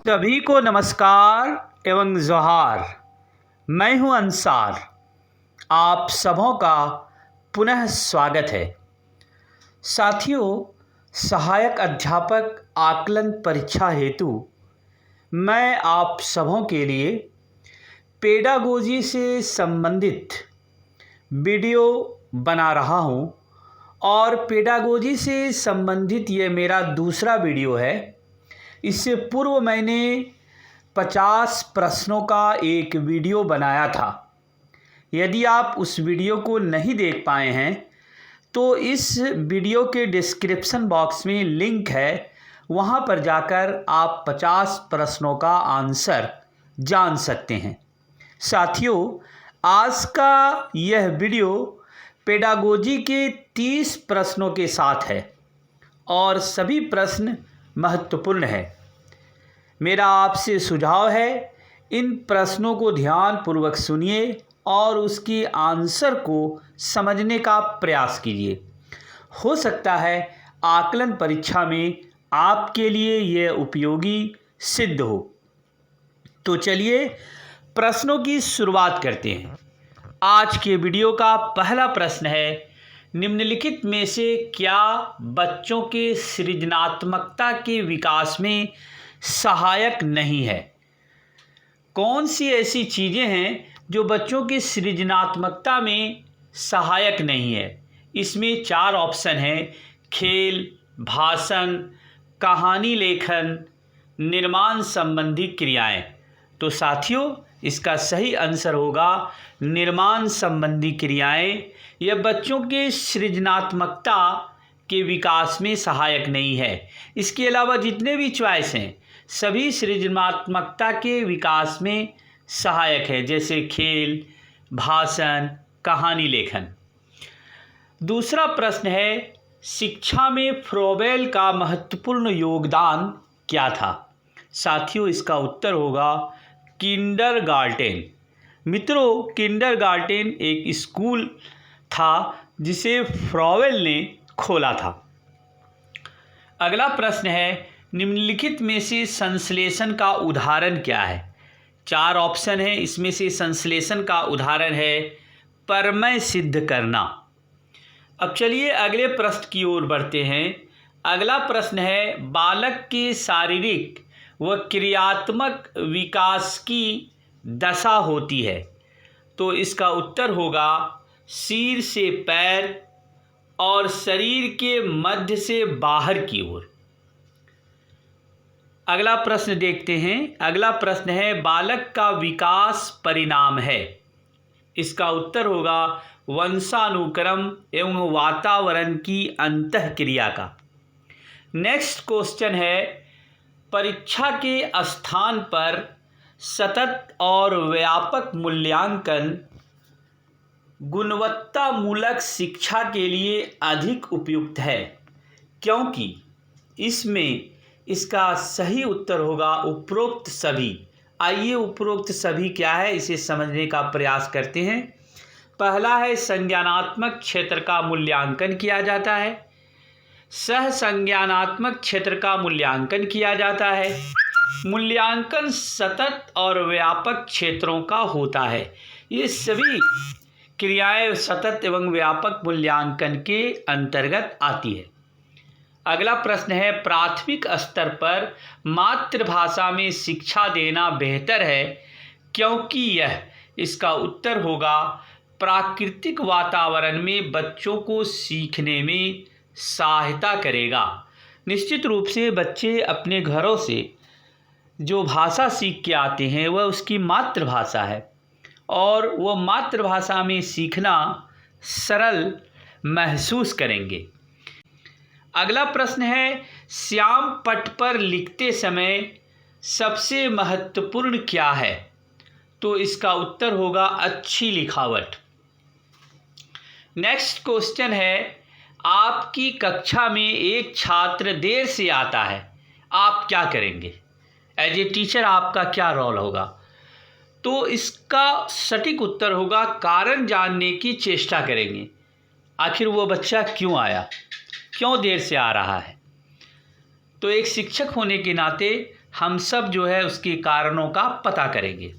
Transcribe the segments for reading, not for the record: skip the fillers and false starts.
सभी को नमस्कार एवं जोहार। मैं हूं अंसार। आप सबों का पुनः स्वागत है। साथियों, सहायक अध्यापक आकलन परीक्षा हेतु मैं आप सबों के लिए पेडागोजी से संबंधित वीडियो बना रहा हूं और पेडागोजी से संबंधित ये मेरा दूसरा वीडियो है। इससे पूर्व मैंने 50 प्रश्नों का एक वीडियो बनाया था। यदि आप उस वीडियो को नहीं देख पाए हैं तो इस वीडियो के डिस्क्रिप्शन बॉक्स में लिंक है, वहां पर जाकर आप 50 प्रश्नों का आंसर जान सकते हैं। साथियों, आज का यह वीडियो पेडागोजी के 30 प्रश्नों के साथ है और सभी प्रश्न महत्वपूर्ण है। मेरा आपसे सुझाव है, इन प्रश्नों को ध्यानपूर्वक सुनिए और उसकी आंसर को समझने का प्रयास कीजिए। हो सकता है आकलन परीक्षा में आपके लिए यह उपयोगी सिद्ध हो। तो चलिए प्रश्नों की शुरुआत करते हैं। आज के वीडियो का पहला प्रश्न है, निम्नलिखित में से क्या बच्चों के सृजनात्मकता के विकास में सहायक नहीं है? कौन सी ऐसी चीज़ें हैं जो बच्चों की सृजनात्मकता में सहायक नहीं है? इसमें 4 ऑप्शन हैं: खेल, भाषण, कहानी लेखन, निर्माण संबंधी क्रियाएं। तो साथियों, इसका सही आंसर होगा निर्माण संबंधी क्रियाएं। यह बच्चों के सृजनात्मकता के विकास में सहायक नहीं है। इसके अलावा जितने भी चॉइस हैं सभी सृजनात्मकता के विकास में सहायक है, जैसे खेल, भाषण, कहानी लेखन। दूसरा प्रश्न है, शिक्षा में फ्रोबेल का महत्वपूर्ण योगदान क्या था? साथियों, इसका उत्तर होगा किंडरगार्टन। मित्रों, किंडरगार्टन एक स्कूल था जिसे फ्रोबेल ने खोला था। अगला प्रश्न है, निम्नलिखित में से संश्लेषण का उदाहरण क्या है? 4 ऑप्शन है, इसमें से संश्लेषण का उदाहरण है प्रमेय सिद्ध करना। अब चलिए अगले प्रश्न की ओर बढ़ते हैं। अगला प्रश्न है, बालक के शारीरिक व क्रियात्मक विकास की दशा होती है। तो इसका उत्तर होगा सिर से पैर और शरीर के मध्य से बाहर की ओर। अगला प्रश्न देखते हैं। अगला प्रश्न है, बालक का विकास परिणाम है। इसका उत्तर होगा वंशानुक्रम एवं वातावरण की अंतःक्रिया का। नेक्स्ट क्वेश्चन है, परीक्षा के स्थान पर सतत और व्यापक मूल्यांकन गुणवत्तामूलक शिक्षा के लिए अधिक उपयुक्त है, क्योंकि इसमें इसका सही उत्तर होगा उपरोक्त सभी। आइए उपरोक्त सभी क्या है इसे समझने का प्रयास करते हैं। पहला है, संज्ञानात्मक क्षेत्र का मूल्यांकन किया जाता है। सह संज्ञानात्मक क्षेत्र का मूल्यांकन किया जाता है। मूल्यांकन सतत और व्यापक क्षेत्रों का होता है। ये सभी क्रियाएं सतत एवं व्यापक मूल्यांकन के अंतर्गत आती है। अगला प्रश्न है, प्राथमिक स्तर पर मातृभाषा में शिक्षा देना बेहतर है, क्योंकि यह। इसका उत्तर होगा प्राकृतिक वातावरण में बच्चों को सीखने में सहायता करेगा। निश्चित रूप से बच्चे अपने घरों से जो भाषा सीख के आते हैं वह उसकी मातृभाषा है और वह मातृभाषा में सीखना सरल महसूस करेंगे। अगला प्रश्न है, श्याम पट पर लिखते समय सबसे महत्वपूर्ण क्या है? तो इसका उत्तर होगा अच्छी लिखावट। नेक्स्ट क्वेश्चन है, आपकी कक्षा में एक छात्र देर से आता है, आप क्या करेंगे? एज ए टीचर आपका क्या रोल होगा? तो इसका सटीक उत्तर होगा कारण जानने की चेष्टा करेंगे। आखिर वो बच्चा क्यों आया, क्यों देर से आ रहा है। तो एक शिक्षक होने के नाते हम सब जो है उसके कारणों का पता करेंगे।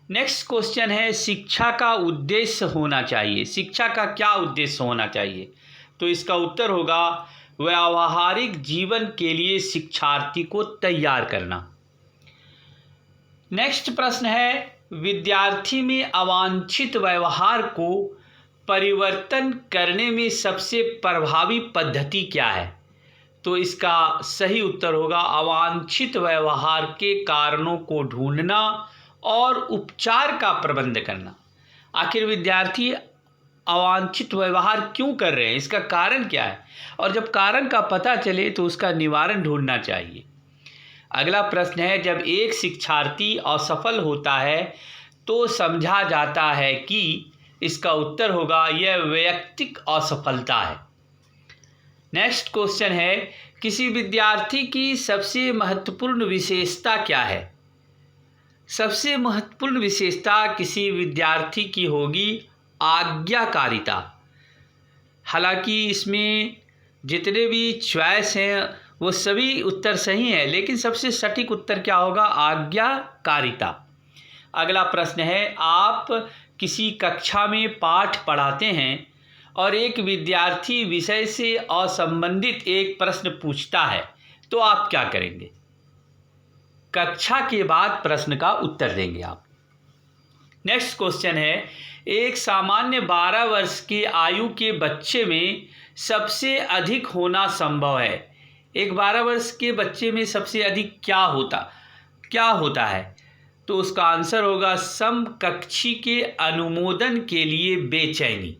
नेक्स्ट क्वेश्चन है, शिक्षा का उद्देश्य होना चाहिए। शिक्षा का क्या उद्देश्य होना चाहिए? तो इसका उत्तर होगा व्यावहारिक जीवन के लिए शिक्षार्थी को तैयार करना। नेक्स्ट प्रश्न है, विद्यार्थी में अवांछित व्यवहार को परिवर्तन करने में सबसे प्रभावी पद्धति क्या है? तो इसका सही उत्तर होगा अवांछित व्यवहार के कारणों को ढूंढना और उपचार का प्रबंध करना। आखिर विद्यार्थी अवांछित व्यवहार क्यों कर रहे हैं, इसका कारण क्या है, और जब कारण का पता चले तो उसका निवारण ढूंढना चाहिए। अगला प्रश्न है, जब एक शिक्षार्थी असफल होता है तो समझा जाता है कि, इसका उत्तर होगा यह वैयक्तिक असफलता है। नेक्स्ट क्वेश्चन है, किसी विद्यार्थी की सबसे महत्वपूर्ण विशेषता क्या है? सबसे महत्वपूर्ण विशेषता किसी विद्यार्थी की होगी आज्ञाकारिता। हालांकि इसमें जितने भी चॉइस हैं वो सभी उत्तर सही हैं, लेकिन सबसे सटीक उत्तर क्या होगा? आज्ञाकारिता। अगला प्रश्न है, आप किसी कक्षा में पाठ पढ़ाते हैं और एक विद्यार्थी विषय से असंबंधित एक प्रश्न पूछता है, तो आप क्या करेंगे? कक्षा के बाद प्रश्न का उत्तर देंगे आप। नेक्स्ट क्वेश्चन है, एक सामान्य 12 वर्ष की आयु के बच्चे में सबसे अधिक होना संभव है। एक 12 वर्ष के बच्चे में सबसे अधिक क्या होता है? तो उसका आंसर होगा समकक्षी के अनुमोदन के लिए बेचैनी।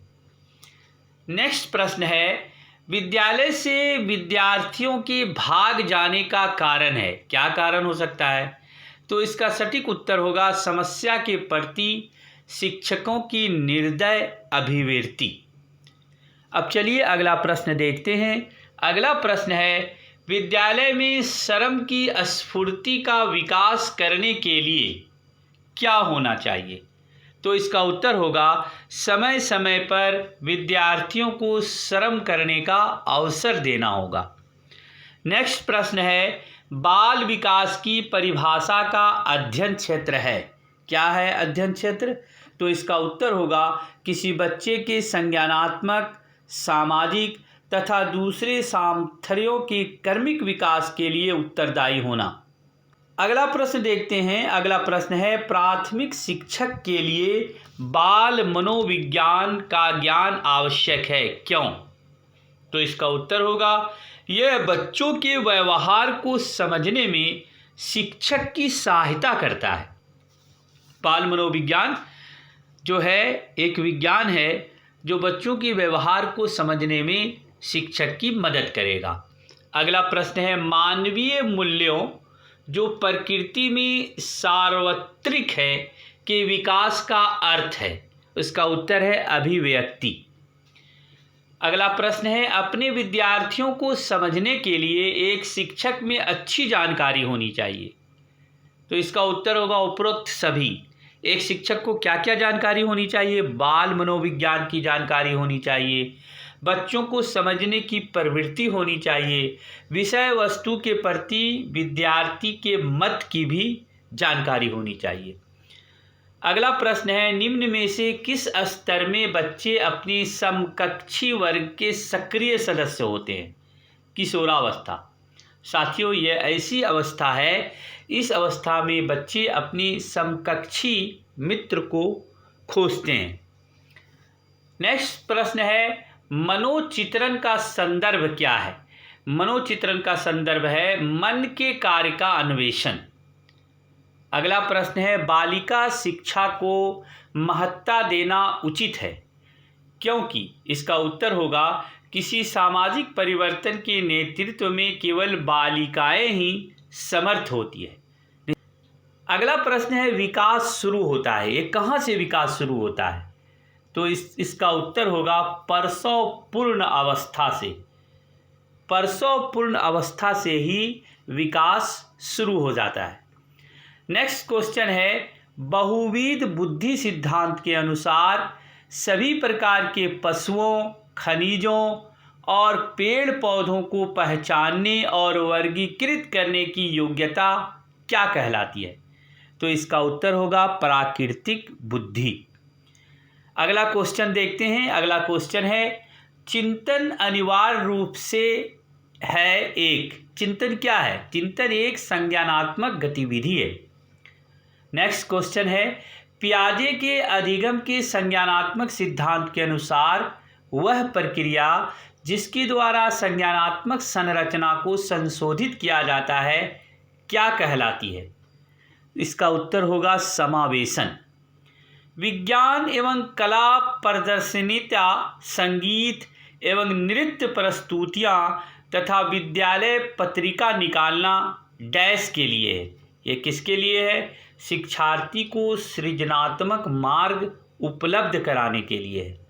नेक्स्ट प्रश्न है, विद्यालय से विद्यार्थियों के भाग जाने का कारण है। क्या कारण हो सकता है? तो इसका सटीक उत्तर होगा समस्या के प्रति शिक्षकों की निर्दय अभिव्यक्ति। अब चलिए अगला प्रश्न देखते हैं। अगला प्रश्न है, विद्यालय में श्रम की स्फूर्ति का विकास करने के लिए क्या होना चाहिए? तो इसका उत्तर होगा समय समय पर विद्यार्थियों को श्रम करने का अवसर देना होगा। नेक्स्ट प्रश्न है, बाल विकास की परिभाषा का अध्ययन क्षेत्र है। क्या है अध्ययन क्षेत्र? तो इसका उत्तर होगा किसी बच्चे के संज्ञानात्मक, सामाजिक तथा दूसरे सामर्थ्यों के कर्मिक विकास के लिए उत्तरदायी होना। अगला प्रश्न देखते हैं। अगला प्रश्न है, प्राथमिक शिक्षक के लिए बाल मनोविज्ञान का ज्ञान आवश्यक है, क्यों? तो इसका उत्तर होगा यह बच्चों के व्यवहार को समझने में शिक्षक की सहायता करता है। बाल मनोविज्ञान जो है एक विज्ञान है जो बच्चों के व्यवहार को समझने में शिक्षक की मदद करेगा। अगला प्रश्न है, मानवीय मूल्यों जो प्रकृति में सार्वत्रिक है के विकास का अर्थ है। इसका उत्तर है अभिव्यक्ति। अगला प्रश्न है, अपने विद्यार्थियों को समझने के लिए एक शिक्षक में अच्छी जानकारी होनी चाहिए। तो इसका उत्तर होगा उपरोक्त सभी। एक शिक्षक को क्या क्या जानकारी होनी चाहिए? बाल मनोविज्ञान की जानकारी होनी चाहिए, बच्चों को समझने की प्रवृत्ति होनी चाहिए, विषय वस्तु के प्रति विद्यार्थी के मत की भी जानकारी होनी चाहिए। अगला प्रश्न है, निम्न में से किस स्तर में बच्चे अपनी समकक्षी वर्ग के सक्रिय सदस्य होते हैं? किशोरावस्था। साथियों, यह ऐसी अवस्था है, इस अवस्था में बच्चे अपनी समकक्षी मित्र को खोजते हैं। नेक्स्ट प्रश्न है, मनोचित्रण का संदर्भ क्या है? मनोचित्रण का संदर्भ है मन के कार्य का अन्वेषण। अगला प्रश्न है, बालिका शिक्षा को महत्ता देना उचित है, क्योंकि? इसका उत्तर होगा किसी सामाजिक परिवर्तन के नेतृत्व में केवल बालिकाएं ही समर्थ होती है। अगला प्रश्न है, विकास शुरू होता है, ये कहाँ से विकास शुरू होता है? तो इसका उत्तर होगा प्रसव पूर्ण अवस्था से। प्रसव पूर्ण अवस्था से ही विकास शुरू हो जाता है। नेक्स्ट क्वेश्चन है, बहुविध बुद्धि सिद्धांत के अनुसार सभी प्रकार के पशुओं, खनिजों और पेड़ पौधों को पहचानने और वर्गीकृत करने की योग्यता क्या कहलाती है? तो इसका उत्तर होगा प्राकृतिक बुद्धि। अगला क्वेश्चन देखते हैं। अगला क्वेश्चन है, चिंतन अनिवार्य रूप से है एक। चिंतन क्या है? चिंतन एक संज्ञानात्मक गतिविधि है। नेक्स्ट क्वेश्चन है, पियाजे के अधिगम के संज्ञानात्मक सिद्धांत के अनुसार वह प्रक्रिया जिसके द्वारा संज्ञानात्मक संरचना को संशोधित किया जाता है क्या कहलाती है? इसका उत्तर होगा समावेशन। विज्ञान एवं कला प्रदर्शनियाँ, संगीत एवं नृत्य प्रस्तुतियाँ तथा विद्यालय पत्रिका निकालना डैश के लिए है। ये किसके लिए है? शिक्षार्थी को सृजनात्मक मार्ग उपलब्ध कराने के लिए है।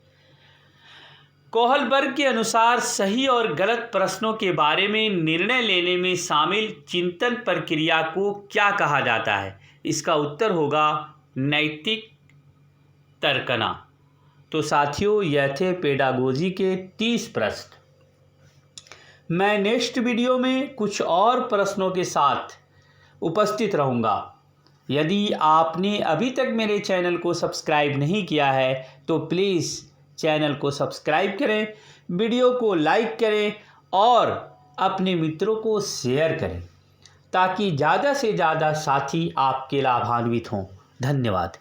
कोहलबर्ग के अनुसार सही और गलत प्रश्नों के बारे में निर्णय लेने में शामिल चिंतन प्रक्रिया को क्या कहा जाता है? इसका उत्तर होगा नैतिक तर्कना। तो साथियों, यह थे पेडागोजी के 30 प्रश्न। मैं नेक्स्ट वीडियो में कुछ और प्रश्नों के साथ उपस्थित रहूँगा। यदि आपने अभी तक मेरे चैनल को सब्सक्राइब नहीं किया है तो प्लीज़ चैनल को सब्सक्राइब करें, वीडियो को लाइक करें और अपने मित्रों को शेयर करें ताकि ज़्यादा से ज़्यादा साथी आपके लाभान्वित हों। धन्यवाद।